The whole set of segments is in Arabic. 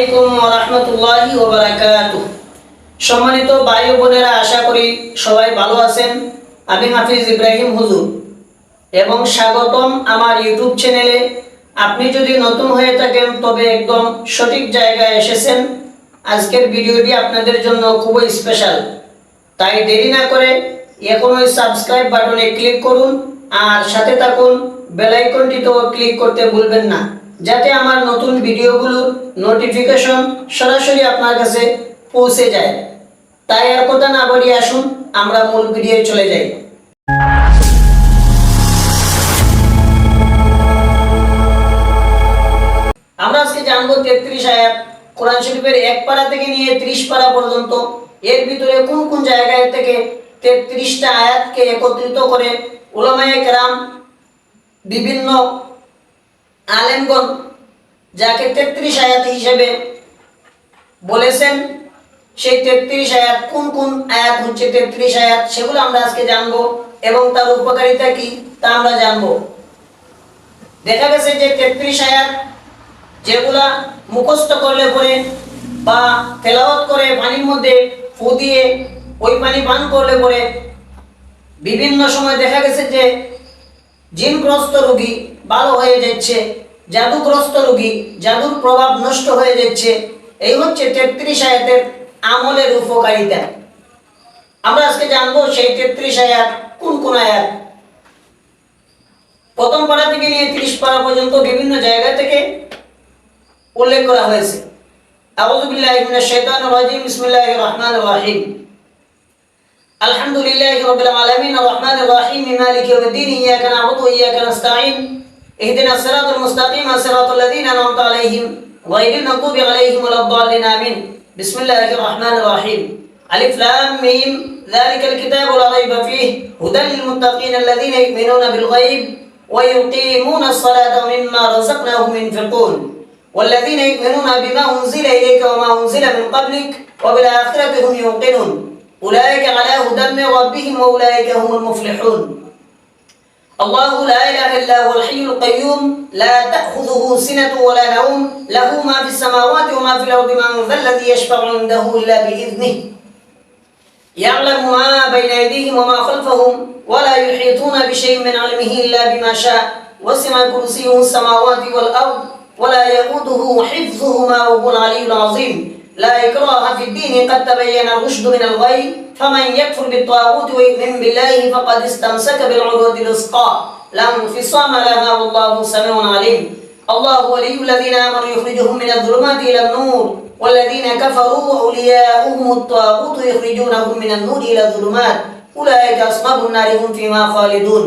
আলাইকুম ওয়া রাহমাতুল্লাহি ওয়া বারাকাতুহু। সম্মানিত ভাই ও বোনেরা, আশা করি সবাই ভালো আছেন। আমি হাফিজ ইব্রাহিম হুজুর এবং স্বাগতম আমার ইউটিউব চ্যানেলে। আপনি যদি নতুন হয়ে থাকেন তবে একদম সঠিক জায়গায় এসেছেন। আজকের ভিডিওটি আপনাদের জন্য খুবই স্পেশাল, তাই দেরি না করে এখনই সাবস্ক্রাইব বাটনে ক্লিক করুন আর সাথে থাকুন। বেল আইকনটিতেও ক্লিক করতে ভুলবেন না, যাতে আমার নতুন ভিডিওগুলোর নোটিফিকেশন সরাসরি আপনার কাছে পৌঁছে যায়। তাই আর কথা না বাড়িয়ে আসুন আমরা মূল ভিডিওে চলে যাই। আমরা আজকে জানবো 33 আয়াত, কোরআন শরীফের 1 পারা থেকে নিয়ে 30 পারা পর্যন্ত। এর ভিতরে কোন কোন জায়গায় থেকে 33টা আয়াতকে একত্রিত করে উলামায়ে কেরাম, বিভিন্ন আলেমগণ যাকে 33 আয়াত হিসেবে বলেছেন, সেই 33 আয়াত কোন কোন আয়াত হচ্ছে 33 আয়াত, সেগুলো আমরা আজকে জানবো এবং তার উপকারিতা কি তা আমরা জানবো। দেখা গেছে যে 33 আয়াত যেগুলা মুখস্থ করলে পরে বা তেলাওয়াত করে পানির মধ্যে ফু দিয়ে ওই পানি পান করলে পরে বিভিন্ন সময় দেখা গেছে যে জিনগ্রস্ত রোগী ভালো হয়ে যাচ্ছে, জাদুগ্রস্ত রোগী জাদুর প্রভাব নষ্ট হয়ে যাচ্ছে। এই হচ্ছে 33 আয়াতের আমলের উপকারিতা। আমরা আজকে জানবো সেই 33 আয়াত কোন কোন আয়াত। প্রথম পারা থেকে নিয়ে 30 পারা পর্যন্ত বিভিন্ন জায়গা থেকে উল্লেখ করা হয়েছে। আউযু বিল্লাহি মিনাশ শাইতানির রাজিম। বিসমিল্লাহির রহমানির রহিম। আলহামদুলিল্লাহি রাব্বিল আলামিন আর রহমানির রহিম মালিকি ইয়াউমিদ্দিন ইয়্যাকা না'বুদু ওয়া ইয়্যাকা নাস্তাঈন ইহদিনাস সিরাতাল মুস্তাকিম সিরাতাল লাযীনা আন'আমতা আলাইহিম গায়রিল মাগদুবি আলাইহিম ওয়ালাদ-দাল্লিন আমিন। বিসমিল্লাহির রহমানির রহিম। আলিফ লাম মিম যালিকাল কিতাবু লা রাইবা ফীহি হুদাল লিল মুত্তাকিন আল্লাযীনা ইউমিনুনা বিল গায়ব ওয়া ইউকিমুনাস সালাতা ওয়া মিম্মা রাযাকনাহুম ইউনফিকুন والذين يؤمنون بما أنزل إليك وما أنزل من قبلك وبالآخرة هم يوقنون أولئك على هدى من ربهم وأولئك هم المفلحون. الله لا إله إلا هو الحي القيوم لا تأخذه سنة ولا نوم له ما في السماوات وما في الأرض من ذا الذي يشفع عنده إلا بإذنه يعلم ما بين أيديهم وما خلفهم ولا يحيطون بشيء من علمه إلا بما شاء وسع كرسيه السماوات والأرض ولا يؤوده حفظهما وهو العلي العظيم. لا إكراه في الدين قد تبين الرشد من الغي فمن يكفر بالطاغوت ويؤمن بالله فقد استمسك بالعروة الوثقى لا انفصام لها والله سميع عليم. الله ولي الذين آمنوا يخرجهم من الظلمات إلى النور والذين كفروا أولياؤهم الطاغوت يخرجونهم من النور إلى الظلمات أولئك أصحاب النار هم فيها خالدون.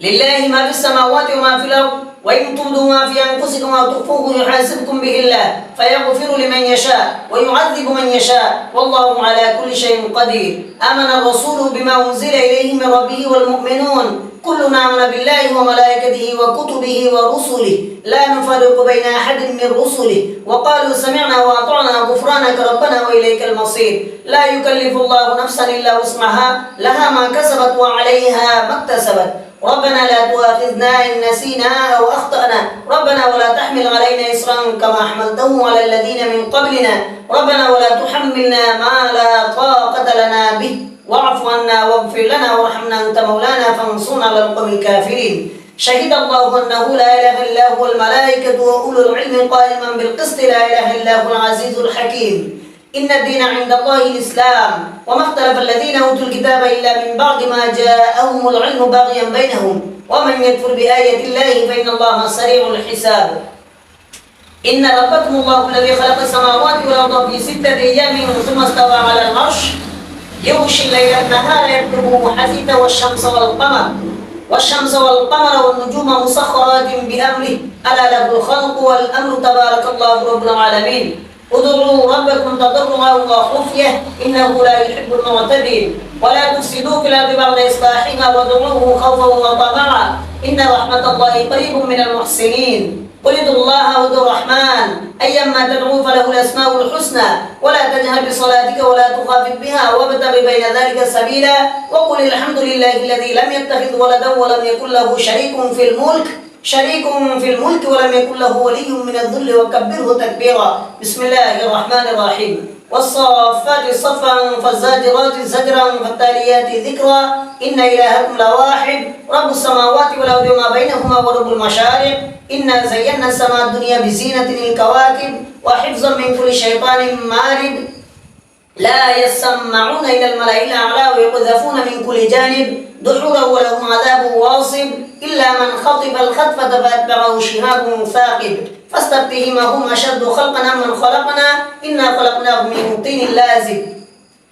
لله ما في السماوات وما في الأرض وإن تبدوا ما في أنفسكم أو تخفوه يحاسبكم به الله فيغفر لمن يشاء ويعذب من يشاء والله على كل شيء قدير. آمن الرسول بما أنزل إليه من ربه والمؤمنون كلنا آمن بالله وملائكته وكتبه ورسله لا نفرق بين أحد من رسله وقالوا سمعنا وأطعنا غفرانك ربنا وإليك المصير. لا يكلف الله نفسا إلا وسعها لها ما كسبت وعليها ما اكتسبت. ربنا لا تؤاخذنا إن نسينا أو أخطأنا ربنا ولا تحمل علينا إصرا كما حملته على الذين من قبلنا ربنا ولا تحملنا ما لا طاقة لنا به واعف عنا واغفر لنا وارحمنا أنت مولانا فانصرنا على القوم الكافرين. شهد الله أنه لا إله إلا هو الملائكة وأولو العلم قائما بالقسط لا إله إلا هو العزيز الحكيم. إن الدين عند الله الإسلام وما اختلف الذين أوتوا الكتاب إلا من بعد ما جاءهم العلم باغيا بينهم ومن يكفر بآية الله فإن الله سريع الحساب. إن ربكم الله الذي خلق السماوات والأرض في 6 أيام ثم استوى على العرش يغشي الليل النهار يطلبه حثيثا والشمس والقمر والنجوم مسخرات بأمره ألا له الخلق والأمر تبارك الله رب العالمين. ادعوا ربكم تضرعا وخفية إنه لا يحب المعتدين ولا تفسدوا في الأرض بعد إصلاحها وادعوه خوفا وطمعا إن رحمة الله قريب من المحسنين. قل ادعوا الله وادعوا الرحمن أيما تدعوا فله الأسماء الحسنى ولا تجهر بصلاتك ولا تخافت بها وابتغ بين ذلك سبيلا وقل الحمد لله الذي لم يتخذ ولدا ولم يكن له شريك في الملك شريك في الملك ولم يكن له ولي من الذل وكبره تكبيرا. بسم الله الرحمن الرحيم. والصافات صفا فالزاجرات زجرا فالتاليات ذكرا إن إلهكم لواحد رب السماوات والأرض وما بينهما ورب المشارق إنا زينا السماء الدنيا بزينة الكواكب وحفظا من كل شيطان مارد لا يسمعون إلى الملأ الأعلى ويقذفون من كل جانب دحورا ولهم عذاب واصب إلا من خطف الخطفة فأتبعه شهاب ثاقب فاستفتهم هم أشد خلقا من خلقنا إنا خلقناهم من طين لازب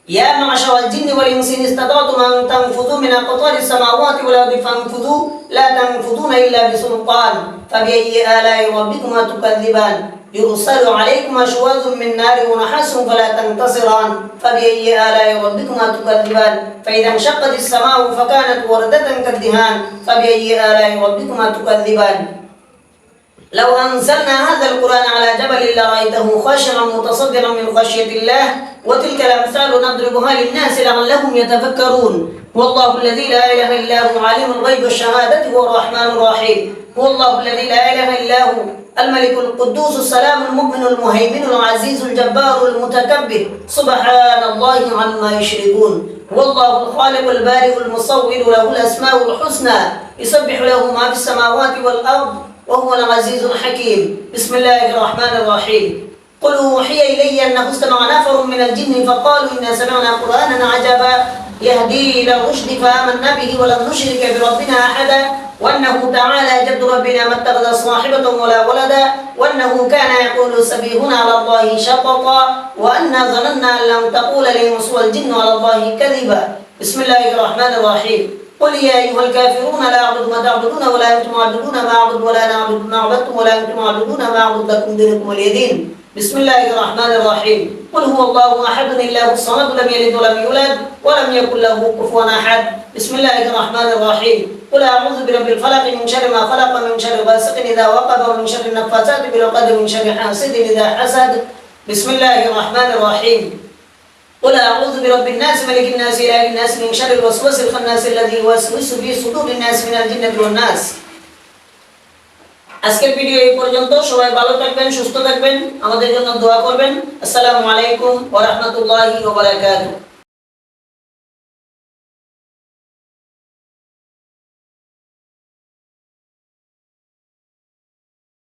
يا معشر الجن والإنس إن استطعتم أن تنفذوا من أقطار السماوات والأرض فانفذوا لا تنفذون إلا بسلطان فبأي آلاء ربكما تكذبان يرسل عليكما شواظ من نار ونحاس فلا تنتصران فبأي آلاء ربكما تكذبان فإذا انشقت السماء فكانت وردة كالدهان فبأي آلاء ربكما تكذبان لو أنزلنا هذا القرآن على جبل لرأيته خاشعا متصدعا من خشية الله وتلك الأمثال نضربها للناس لعلهم يتفكرون هو الله الذي لا إله إلا هو عالم الغيب والشهادة هو الرحمن الرحيم هو الله الذي لا إله إلا هو الملك القدوس السلام المؤمن المهيمن العزيز الجبار المتكبر سبحان الله عما يشركون هو الله الخالق البارئ المصور له الأسماء الحسنى يسبح له ما في السماوات والأرض وهو العزيز الحكيم بسم الله الرحمن الرحيم قل أوحي إلي أنه استمع نفر من الجن فقالوا إنا سمعنا قرآنا عجبا يهدي إلى الرشد فآمنا به ولن نشرك بربنا أحدا وأنه تعالى جد ربنا ما اتخذ صاحبة ولا ولدا وأنه كان يقول سفيهنا على الله شططا وأنا ظننا أن لم تقول الإنس والجن على الله كذبا بسم الله الرحمن الرحيم قل يا أيها الكافرون لا أعبد ما تعبدون ولا أنتم عابدون ما أعبد ولا نعبد ما عبدتم ولا أنتم عابدون ما أعبد لكم دينكم ولي دين بسم الله الرحمن الرحيم قل هو الله أحد الله الصمد لم يلد ولم يولد ولم يكن له كفوا أحد بسم الله الرحمن الرحيم قل أعوذ برب الفلق من شر ما خلق من شر غاسق إذا وقب ومن شر النفاثات بالعقد من شر حاسد إذا حسد بسم الله الرحمن الرحيم قل أعوذ برب الناس ملك الناس إله الناس من شر الوسواس الخناس الذي يوسوس في صدور الناس من الجنة والناس আজকের ভিডিও এই পর্যন্ত সবাই ভালো থাকবেন সুস্থ থাকবেন আমাদের জন্য দোয়া করবেন আসসালামু আলাইকুম ওয়া রাহমাতুল্লাহি ওয়া বারাকাতুহু